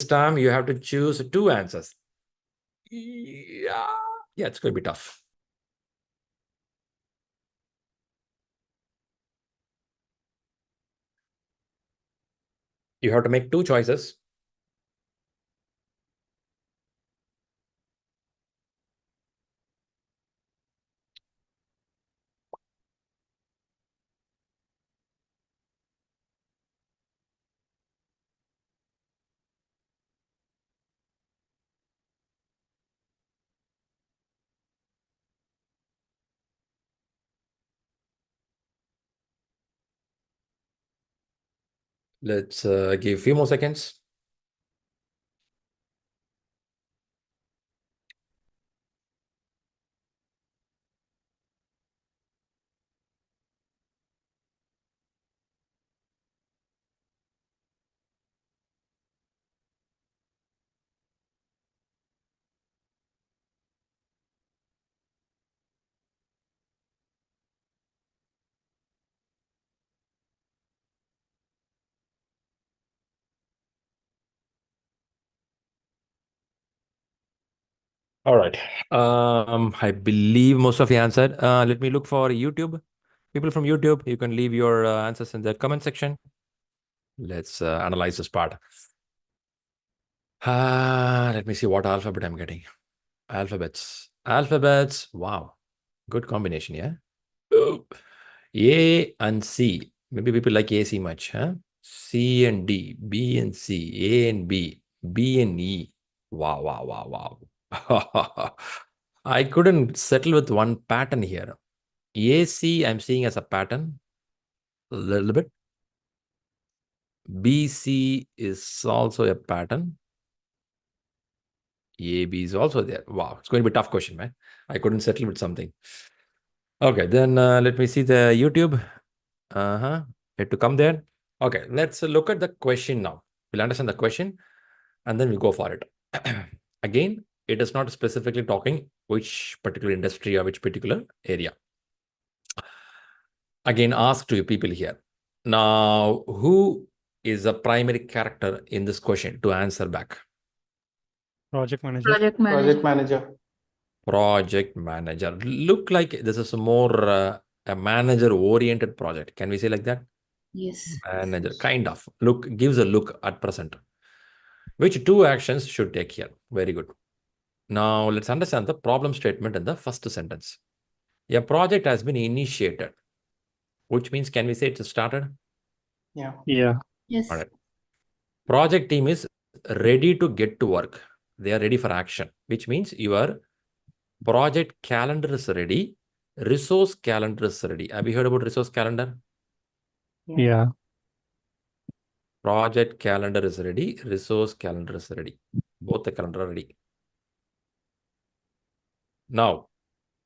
time you have to choose 2 answers. Yeah, it's going to be tough. You have to make 2 choices. Let's give a few more seconds. All right. I believe most of you answered. Let me look for YouTube. People from YouTube, you can leave your answers in the comment section. Let's analyze this part. Let me see what alphabet I'm getting. Alphabets. Wow. Good combination, yeah? Oh. A and C. Maybe people like AC much, huh? C and D, B and C, A and B, B and E. Wow. I couldn't settle with one pattern here. AC, I'm seeing as a pattern a little bit. BC is also a pattern. AB is also there. Wow, it's going to be a tough question, man. I couldn't settle with something. Okay, then let me see the YouTube. Had to come there. Okay, let's look at the question now. We'll understand the question and then we'll go for it. Again, it is not specifically talking which particular industry or which particular area. Again, ask to you people here. Now, who is the primary character in this question to answer back? Project manager. Project manager. Look like this is more a manager-oriented project. Can we say like that? Yes. Manager, kind of. Look, gives a look at present. Which 2 actions should take here? Very good. Now, let's understand the problem statement in the first sentence. A project has been initiated, which means, can we say it's started? Yeah. Yes. All right. Project team is ready to get to work. They are ready for action, which means your project calendar is ready. Resource calendar is ready. Have you heard about resource calendar? Yeah. Project calendar is ready. Resource calendar is ready. Both the calendar are ready. Now,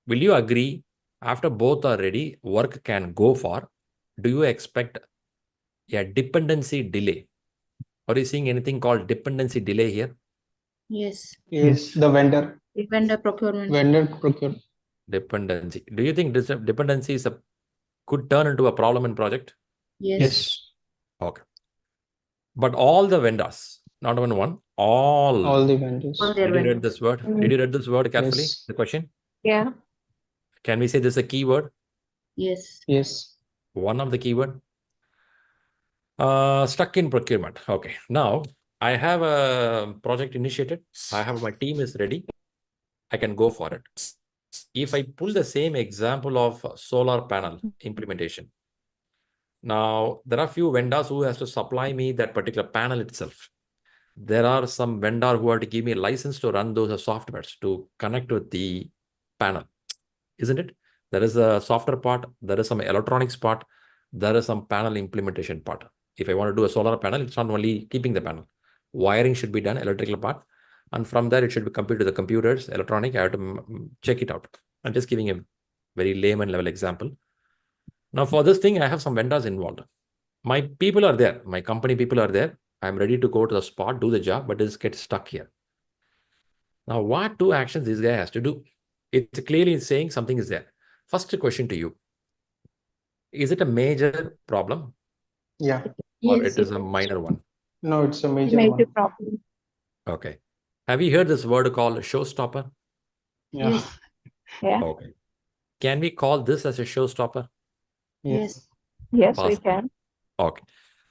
will you agree after both are ready, work can go for? Do you expect a dependency delay? Are you seeing anything called dependency delay here? Yes. The vendor. Vendor procurement. Dependency. Do you think this dependency could turn into a problem in project? Yes. Okay. But all the vendors, not even one, all the vendors. All their Did you read vendors. this word? Did you read this word carefully? Yes. The question? Yeah. Can we say this is a keyword? Yes. One of the keyword. Stuck in procurement. Okay. Now I have a project initiated. I have my team is ready. I can go for it. If I pull the same example of solar panel implementation. Now there are few vendors who has to supply me that particular panel itself. There are some vendor who have to give me a license to run those softwares to connect with the panel. Isn't it? There is a software part, there is some electronics part, there is some panel implementation part. If I want to do a solar panel, it's not only keeping the panel. Wiring should be done, electrical part. And from there, it should be computed to the computers, electronic. I have to check it out. I'm just giving a very layman level example. Now, for this thing, I have some vendors involved. My people are there. My company people are there. I'm ready to go to the spot, do the job, but just get stuck here. Now, what 2 actions this guy has to do? It's clearly saying something is there. First question to you. Is it a major problem? Yeah. Or Yes. it is a minor one? No, it's a major one. problem. Okay. Have you heard this word called showstopper? Yeah. Yes. Yeah. Okay. Can we call this as a showstopper? Yes. Yes, we Possibly. can. Okay.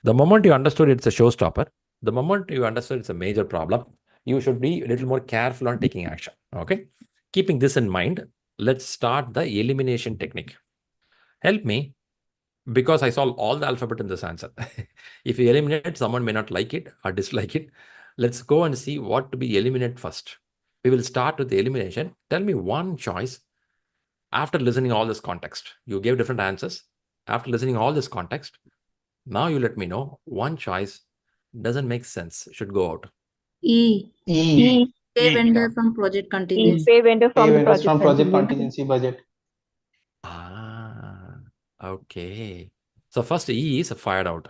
The moment you understood it's a showstopper, the moment you understood it's a major problem, you should be a little more careful on taking action. Okay. Keeping this in mind, let's start the elimination technique. Help me, because I saw all the alphabet in this answer. If you eliminate, someone may not like it or dislike it. Let's go and see what to be eliminated first. We will start with the elimination. Tell me one choice after listening all this context. You gave different answers. After listening all this context, now you let me know one choice doesn't make sense, should go out. E. E. Pay E. vendor Yeah. from project E, contingency. pay vendor Pay from the vendors project from project contingency. contingency budget. Ah, okay. So first E is fired out.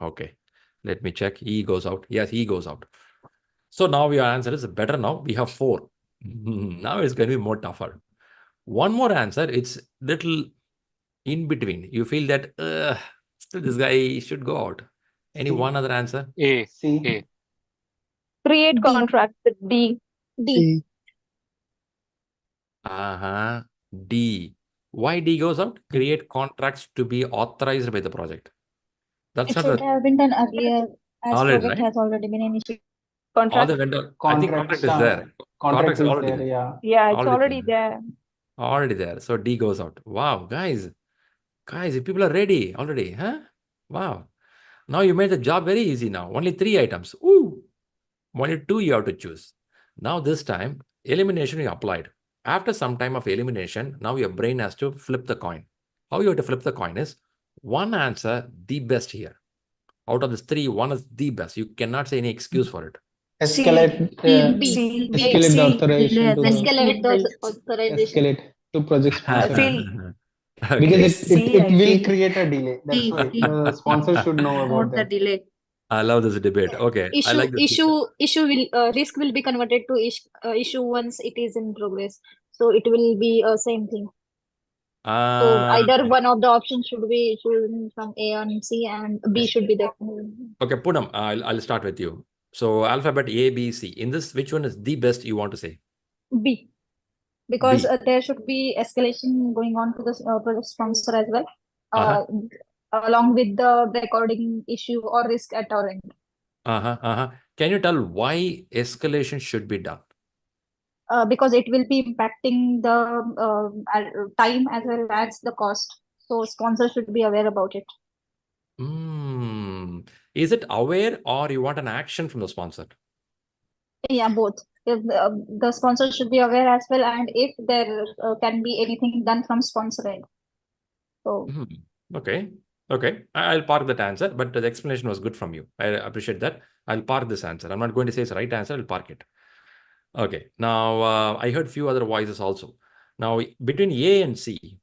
Okay. Let me check. E goes out. Yes, E goes out. So now your answer is better now. We have 4. Now it's going to be more tougher. One more answer. It's little in between. You feel that still this guy should go out. Any C. one other answer? A. C. A. Create D. contract, D. D. Uh-huh. D. Why D goes out? Create contracts to be authorized by the project. That's It not should the have been done earlier as already, project right? has already been initiated. All Contract. the vendor. I think contract is there. Contract Contracts are is already there. there. Yeah. Yeah, it's Already already there. there. Already there. So D goes out. Wow, guys, if people are ready already, huh? Wow. Now you made the job very easy now. Only 3 items. Ooh. Only 2 you have to choose. Now this time, elimination you applied. After some time of elimination, now your brain has to flip the coin. How you have to flip the coin is one answer, the best here. Out of this 3, one is the best. You cannot say any excuse for it. Escalate. C. Escalate the authorization to the Escalate the authorization. escalate to project sponsor. Because Okay. it will create a delay. That's C. why C. the sponsor should know Promote about the that. delay. I love this debate. Okay. I Issue like this. issue will risk will be converted to issue once it is in progress. So it will be same thing. So either one of the options should be chosen from A and C, and B should be there. Okay, Poonam, I'll start with you. So alphabet A, B, C. In this, which one is the best you want to say? B, because B. there should be escalation going on to the project sponsor as well, Uh-huh. along with the recording issue or risk at our end. Uh-huh. Uh-huh. Can you tell why escalation should be done? Because it will be impacting the time as well as the cost. So sponsor should be aware about it. Is it aware or you want an action from the sponsor? Yeah, both. If, the sponsor should be aware as well, and if there can be anything done from sponsor end. So Okay. Okay. I'll park that answer, but the explanation was good from you. I appreciate that. I'll park this answer. I'm not going to say it's the right answer. I'll park it. Okay. Now, I heard few other voices also. Now, between A and C,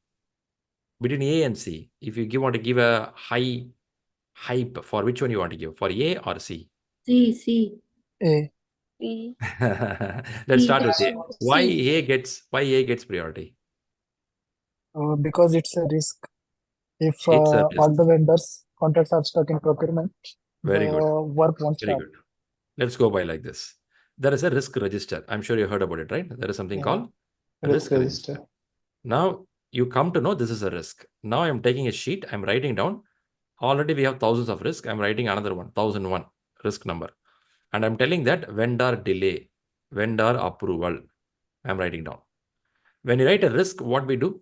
if you want to give a hype, for which one you want to give? For A or C? C. C. C. Let's start with C. A. Why A gets priority? Because it's a risk. If It's a all risk. the vendors' contracts are stuck in procurement, Very the good. work won't Very start. good. Let's go by like this. There is a risk register. I'm sure you heard about it, right? There is something Yeah. called Risk register. Now you come to know this is a risk. Now I'm taking a sheet. I'm writing down. Already we have thousands of risk. I'm writing another one, 1001 risk number. And I'm telling that vendor delay, vendor approval. I'm writing down. When you write a risk, what we do?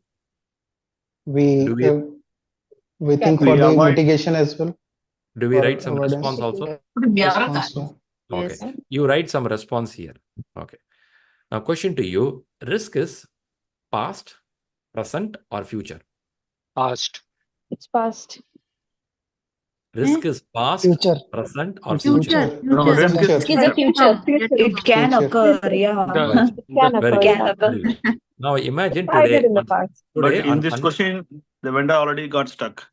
We think for We the avoid. mitigation as well. Do we For write some avoidance. response also? Response, yeah. Okay. Yes. You write some response here. Okay. Now question to you, risk is past, present or future? Past. It's past. Risk is past, Future. present or It's future? Future. No, Future. risk is Future. It is a future. Yet to It come. can Future. occur, yeah. The, It can the, occur, yeah. Very good. Now imagine Tried it today, in the past. But today in this question, the vendor already got stuck.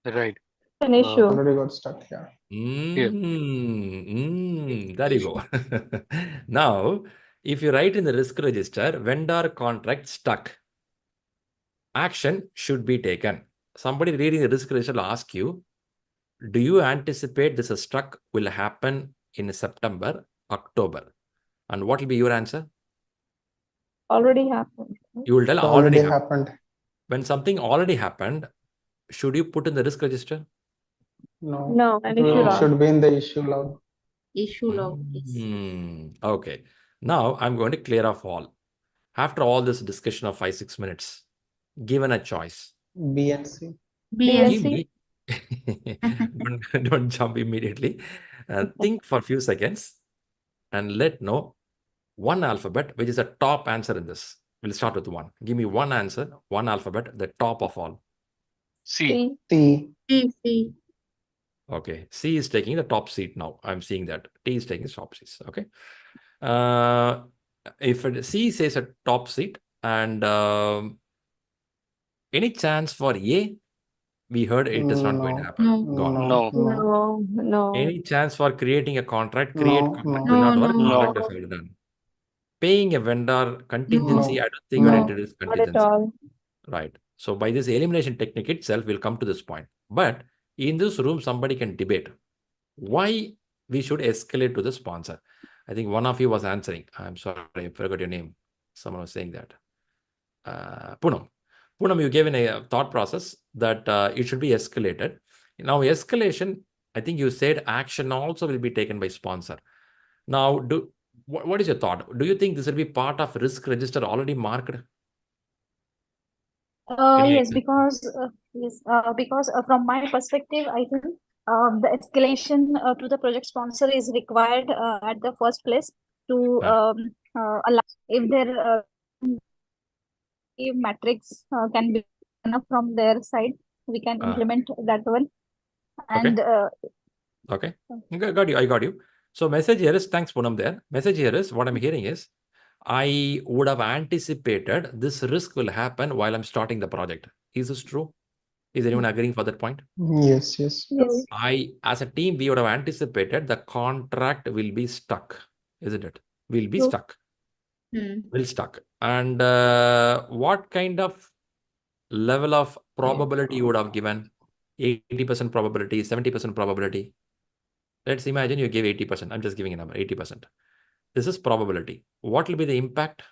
right. An issue. Already got stuck. Yeah. There you go. Now, if you write in the risk register, vendor contract stuck, action should be taken. Somebody reading the risk register will ask you, do you anticipate this stuck will happen in September October. And what will be your answer? Already happened. You will tell It already already happened. happened. When something already happened, should you put in the risk register? No. No, an It issue will- it log. should be in the issue log. Issue log. Yes. Okay. Now I'm going to clear off all. After all this discussion of 5-6 minutes, given a choice, B and C. B and give C. me don't jump immediately. Think for a few seconds and let know one alphabet which is the top answer in this. We'll start with one. Give me one answer, one alphabet, the top of all. C. C. C. C. Okay, C is taking the top seat now. I'm seeing that. T is taking the top seats. Okay. If C says a top seat, and any chance for A? We heard it is not going to No. happen. No. Gone. No. No. No. Any chance for creating a contract? No, Create contract no. will No, not work. no. Contract No. is already done. Paying a vendor contingency, No. I don't think you're No. introduced Not at contingency. all. Right. So by this elimination technique itself, we'll come to this point. But in this room, somebody can debate why we should escalate to the sponsor. I think one of you was answering. I'm sorry, I forgot your name. Someone was saying that. Poonam. Poonam, you gave in a thought process that it should be escalated. Now, escalation, I think you said action also will be taken by sponsor. Now, what is your thought? Do you think this will be part of risk register already marked? Any Yes, idea? because from my perspective, I think the escalation to the project sponsor is required at the first place to allow if there metrics can be enough from their side, we can implement that one. And Okay. Got you. I got you. So message here is, thanks Poonam there. Message here is, what I'm hearing is, I would have anticipated this risk will happen while I'm starting the project. Is this true? Is anyone agreeing for that point? Yes, yes. yes. As a team, we would have anticipated the contract will be stuck, isn't it? Will be True. stuck. Hmm. Will stuck. And what kind of level of probability you would have given? 80% probability, 70% probability. Let's imagine you give 80%. I'm just giving a number, 80%. This is probability. What will be the impact?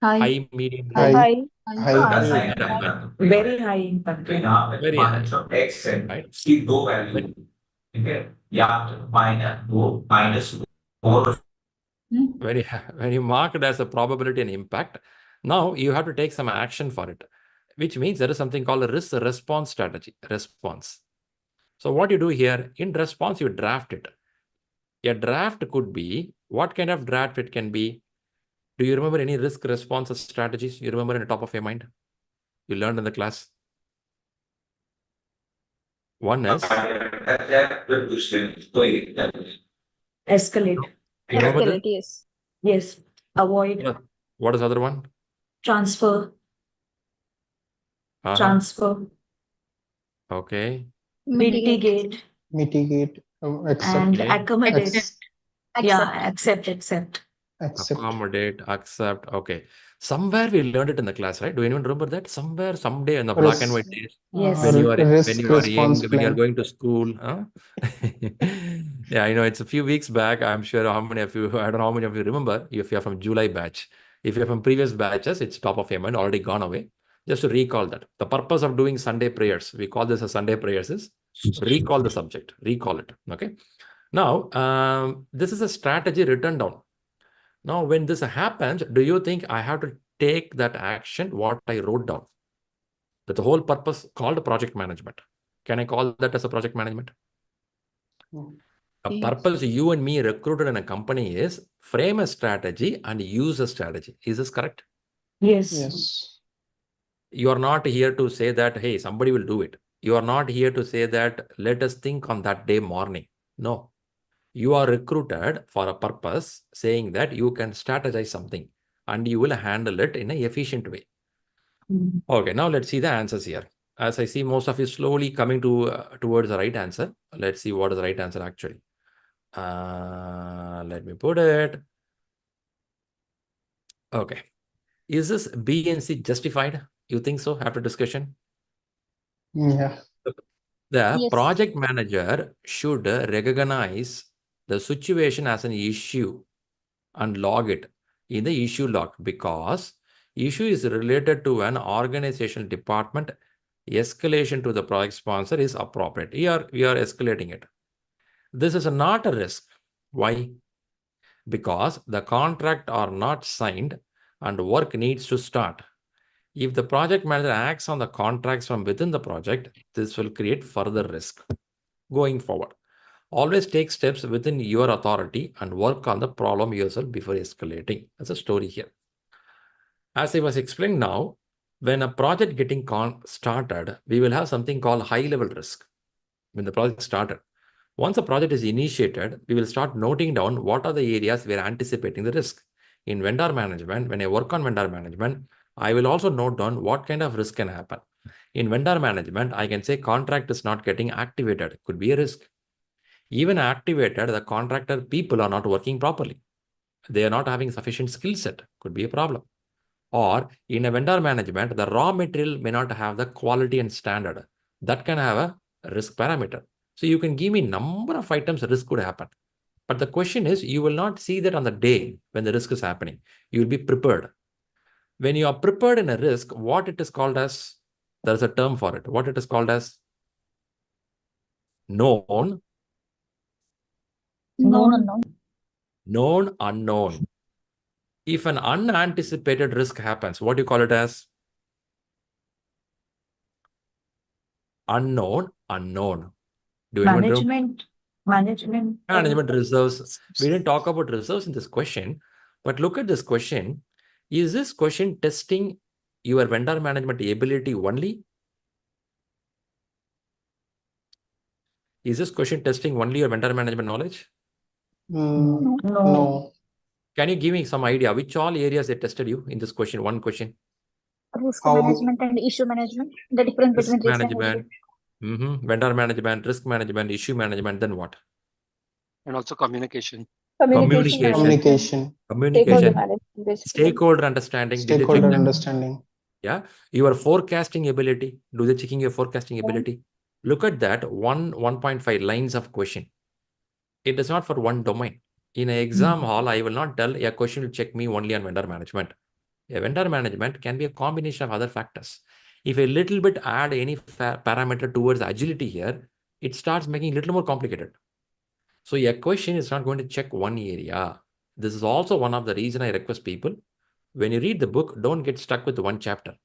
High. High, medium, High. low? High. High. Very high impact. Very high. Right? When you mark it as a probability and impact, now you have to take some action for it, which means there is something called a risk response strategy. Response. So what you do here, in response, you draft it. A draft could be, what kind of draft it can be? Do you remember any risk response strategies? You remember in the top of your mind? You learned in the class? One is Escalate. you remember this? escalate, yes. Yes. Avoid. What is the other one? Transfer. Transfer. Okay. Mitigate. Mitigate. Accept. And Okay. accommodate. Yeah, accept. Accept. Accommodate, accept. Okay. Somewhere we learned it in the class, right? Do anyone remember that? Somewhere, someday in the black and white days. Yes. When you are Risk young, response when you are plan. going to school, huh? Yeah, I know it's a few weeks back. I'm sure how many of you, I don't know how many of you remember, if you're from July batch. If you're from previous batches, it's top of your mind, already gone away. Just to recall that. The purpose of doing Sunday prayers, we call this as Sunday prayers, is recall the subject, recall it. Okay. Now, this is a strategy written down. Now, when this happens, do you think I have to take that action, what I wrote down? That's the whole purpose called project management. Can I call that as a project management? The purpose you and me recruited in a company is frame a strategy and use a strategy. Is this correct? Yes. Yes. You are not here to say that, hey, somebody will do it. You are not here to say that, let us think on that day morning. No. You are recruited for a purpose, saying that you can strategize something and you will handle it in an efficient way. Okay, now let's see the answers here. As I see most of you slowly coming towards the right answer. Let's see what is the right answer actually. Let me put it. Okay. Is this B and C justified? You think so after discussion? Yeah. The Yes. project manager should recognize the situation as an issue and log it in the issue log, because issue is related to an organizational department. Escalation to the project sponsor is appropriate. Here we are escalating it. This is not a risk. Why? Because the contract are not signed and work needs to start. If the project manager acts on the contracts from within the project, this will create further risk going forward. Always take steps within your authority and work on the problem yourself before escalating. That's a story here. As I was explaining now, when a project getting started, we will have something called high-level risk. When the project started, once a project is initiated, we will start noting down what are the areas we are anticipating the risk. In vendor management, when I work on vendor management, I will also note down what kind of risk can happen. In vendor management, I can say contract is not getting activated. Could be a risk. Even activated, the contractor people are not working properly. They are not having sufficient skill set. Could be a problem. Or in a vendor management, the raw material may not have the quality and standard. That can have a risk parameter. So you can give me number of items risk could happen. But the question is, you will not see that on the day when the risk is happening. You will be prepared. When you are prepared in a risk, what it is called as, there's a term for it. What it is called as known, Known. known, unknown. If an unanticipated risk happens, what do you call it as? Unknown, unknown. Do anyone know? Management reserves. We didn't talk about reserves in this question, but look at this question. Is this question testing your vendor management ability only? Is this question testing only your vendor management knowledge? No. Can you give me some idea which all areas they tested you in this question? One question. Risk How- management and issue management. The difference Risk between risk and management, issue. vendor management, risk management, issue management, then what? And also communication. Communication. Communication, Stakeholder Communication, management, basically. stakeholder understanding. Did they check stakeholder that? understanding. Yeah, your forecasting ability. Do they checking your forecasting ability? Look at that 1.5 lines of question. It is not for one domain. In an exam hall, I will not tell a question will check me only on vendor management. A vendor management can be a combination of other factors. If a little bit add any parameter towards agility here, it starts making a little more complicated. So a question is not going to check one area. This is also one of the reason I request people, when you read the book, don't get stuck with one chapter.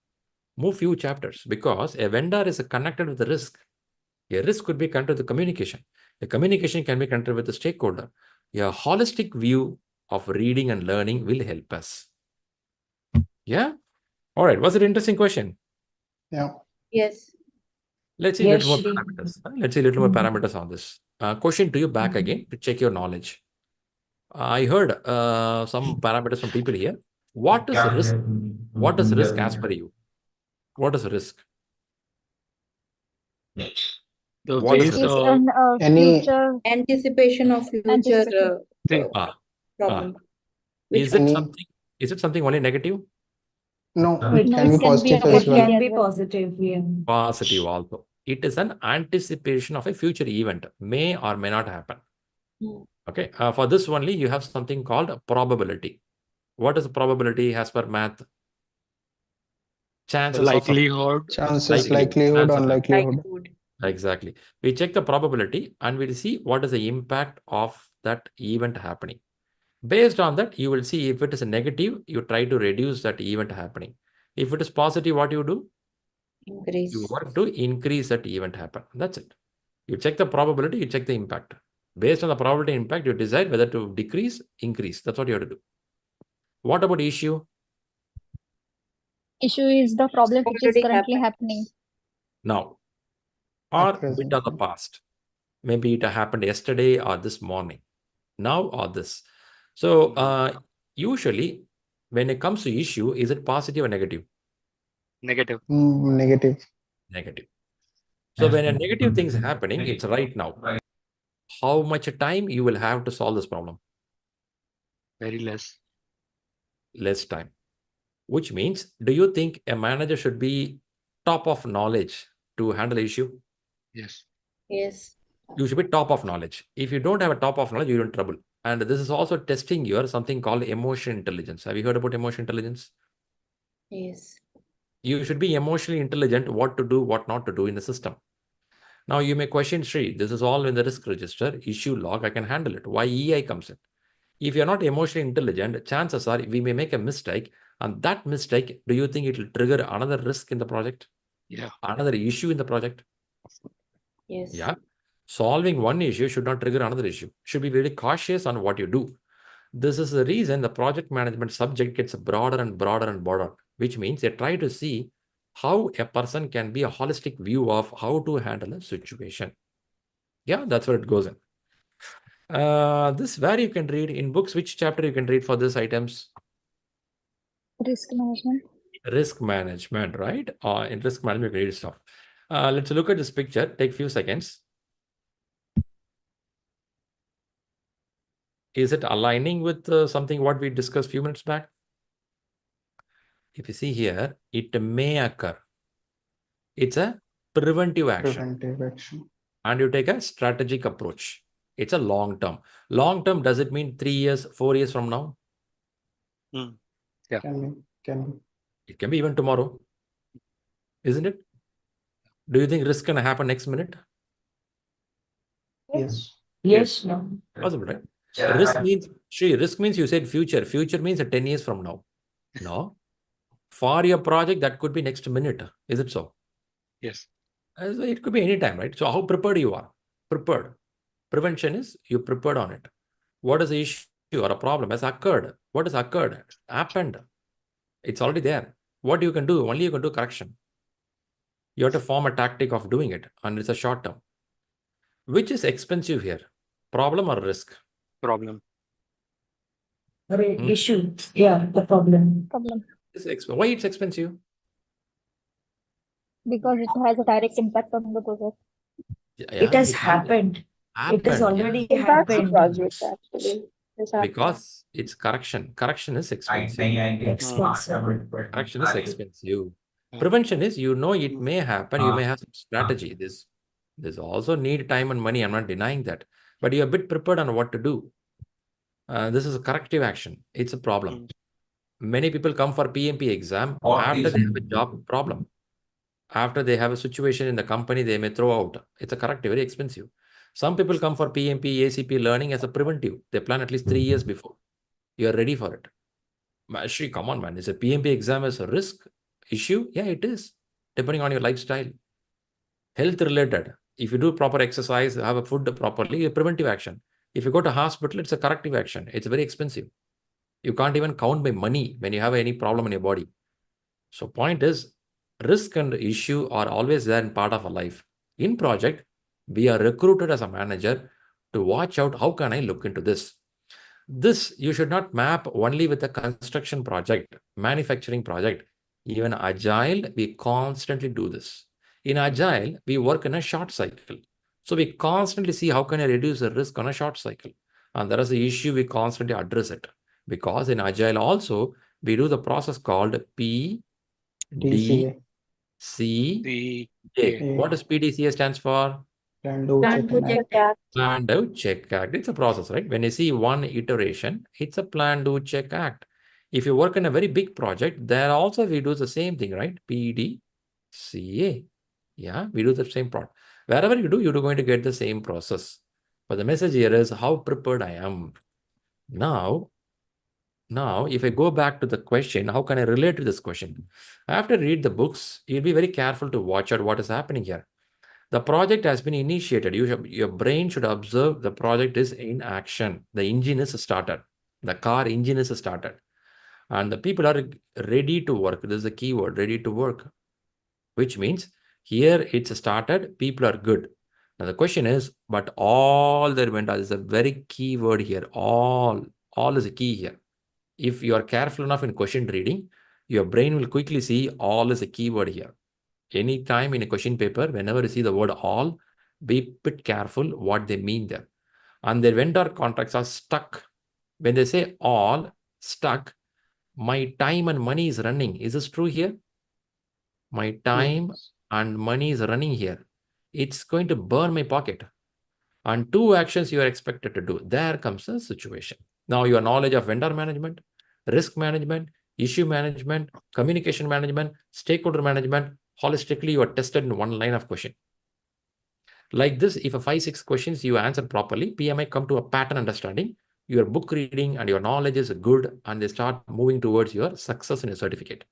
Move few chapters, because a vendor is connected with the risk. A risk could be connected with the communication. The communication can be connected with the stakeholder. A holistic view of reading and learning will help us. Yeah? All right. Was it an interesting question? Yeah. Yes. Let's see Yes, little more Shri. parameters. Let's see little more parameters on this. Question to you back again to check your knowledge. I heard some parameters from people here. What is risk? What is risk as per you? What is risk? The What is ways risk? It's an Any- future Anticipation of future Anticipation. thing. problem. Is Which it something only negative? No, it No, can it be can be positive a as It well. can be as well. positive, yeah. Positive also. It is an anticipation of a future event, may or may not happen. Hmm. Okay. For this only, you have something called probability. What is probability as per math? Chances of Likelihood. Chances, likelihood. likelihood, Chances of- unlikelihood. likelihood. Exactly. We check the probability and we'll see what is the impact of that event happening. Based on that, you will see if it is a negative, you try to reduce that event happening. If it is positive, what you do? Increase. You work to increase that event happen. That's it. You check the probability, you check the impact. Based on the probability impact, you decide whether to decrease, increase. That's what you have to do. What about issue? Issue is the problem which is Already currently happened. happening. Now, or bit Present. of the past. Maybe it happened yesterday or this morning. Now or this. So usually when it comes to issue, is it positive or negative? Negative. Negative. Negative. So when a negative thing is happening, it's right now. How much time you will have to solve this problem? Very less. Less time. Which means, do you think a manager should be top of knowledge to handle issue? Yes. Yes. You should be top of knowledge. If you don't have a top of knowledge, you're in trouble. And this is also testing your something called emotion intelligence. Have you heard about emotion intelligence? Yes. You should be emotionally intelligent, what to do, what not to do in the system. Now you may question, Shri, this is all in the risk register, issue log, I can handle it. Why EI comes in? If you're not emotionally intelligent, chances are we may make a mistake, and that mistake, do you think it will trigger another risk in the project? Yeah. Another issue in the project? Yes. Yeah. Solving one issue should not trigger another issue. Should be very cautious on what you do. This is the reason the project management subject gets broader and broader and broader, which means they try to see how a person can be a holistic view of how to handle a situation. Yeah, that's where it goes in. This where you can read in books, which chapter you can read for these items? Risk management. Risk management, right? In risk management, you can read stuff. Let's look at this picture. Take a few seconds. Is it aligning with something what we discussed a few minutes back? If you see here, it may occur. It's a preventive action. Preventive action. And you take a strategic approach. It's a long term. Long term, does it mean 3 years, 4 years from now? Yeah. Can be. It can be even tomorrow. Isn't it? Do you think risk can happen next minute? Yes. Yes, no. Possible, right? Risk means, Shri, risk means you said future. Future means 10 years from now. No. For your project, that could be next minute. Is it so? Yes. So it could be any time, right? So how prepared you are? Prepared. Prevention is you prepared on it. What is the issue or a problem has occurred? What has occurred? Happened. It's already there. What you can do? Only you can do correction. You have to form a tactic of doing it, and it's a short term. Which is expensive here? Problem or risk? Problem. Issue. Yeah, the problem. Problem. Why it's expensive? Because it has a direct impact on the project. It has happened. It has already Impacts the happened. project actually. This happens. Because it's correction. Correction is expensive. Correction is expensive. Prevention is, you know, it may happen. You may have some strategy. This also need time and money. I'm not denying that. But you're a bit prepared on what to do. This is a corrective action. It's a problem. Many people come for PMP exam after they have a job problem. After they have a situation in the company, they may throw out. It's a corrective, very expensive. Some people come for PMP, ACP learning as a preventive. They plan at least 3 years before. You're ready for it. Shri, come on, man. Is a PMP exam as a risk issue? Yeah, it is. Depending on your lifestyle. Health related. If you do proper exercise, have a food properly, a preventive action. If you go to hospital, it's a corrective action. It's very expensive. You can't even count by money when you have any problem in your body. So point is, risk and issue are always there in part of our life. In project, we are recruited as a manager to watch out, how can I look into this? This you should not map only with a construction project, manufacturing project. Even Agile, we constantly do this. In Agile, we work in a short cycle. So we constantly see how can I reduce the risk on a short cycle. And there is the issue, we constantly address it. Because in Agile also, we do the process called PDCA. What does PDCA stands for? Plan, do, check, and act. Plan, do, check, act. It's a process, right? When you see one iteration, it's a plan, do, check, act. If you work in a very big project, there also we do the same thing, right? PDCA. Yeah, we do the same product. Wherever you do, you're going to get the same process. But the message here is how prepared I am. Now, if I go back to the question, how can I relate to this question? After read the books, you'll be very careful to watch out what is happening here. The project has been initiated. Your brain should observe the project is in action. The engine is started. The car engine is started. And the people are ready to work. This is the key word, ready to work. Which means here it's started, people are good. Now the question is, but all that went on is a very key word here. All is a key here. If you are careful enough in question reading, your brain will quickly see all is a keyword here. Anytime in a question paper, whenever you see the word all, be a bit careful what they mean there. And their vendor contracts are stuck. When they say all, stuck, my time and money is running. Is this true here? My time and money is running here. It's going to burn my pocket. and 2 actions you are expected to do. There comes the situation. Now, your knowledge of vendor management, risk management, issue management, communication management, stakeholder management, holistically, you are tested in one line of question. Like this, if a 5-6 questions you answer properly, PMI come to a pattern understanding, your book reading and your knowledge is good, and they start moving towards your success in your certificate.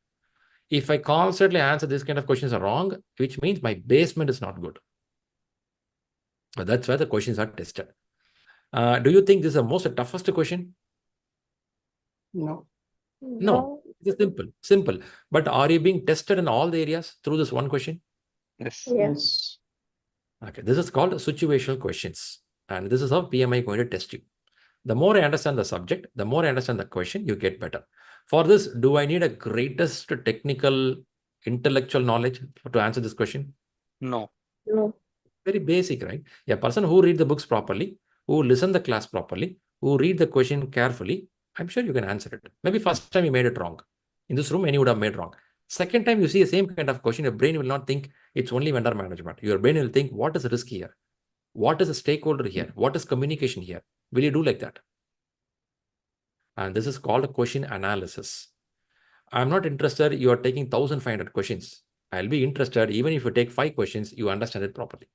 If I constantly answer this kind of questions are wrong, which means my basement is not good. But that's where the questions are tested. Do you think this is the most toughest question? No. No, it's simple. But are you being tested in all the areas through this one question? Yes. Yes. Okay, this is called situational questions. And this is how PMI is going to test you. The more I understand the subject, the more I understand the question, you get better. For this, do I need a greatest technical, intellectual knowledge to answer this question? No. No. Very basic, right? A person who read the books properly, who listen the class properly, who read the question carefully, I'm sure you can answer it. Maybe first time you made it wrong. In this room, many would have made wrong. Second time you see the same kind of question, your brain will not think it's only vendor management. Your brain will think, what is the risk here? What is the stakeholder here? What is communication here? Will you do like that? And this is called a question analysis. I'm not interested you are taking 1,500 questions. I'll be interested even if you take 5 questions, you understand it properly.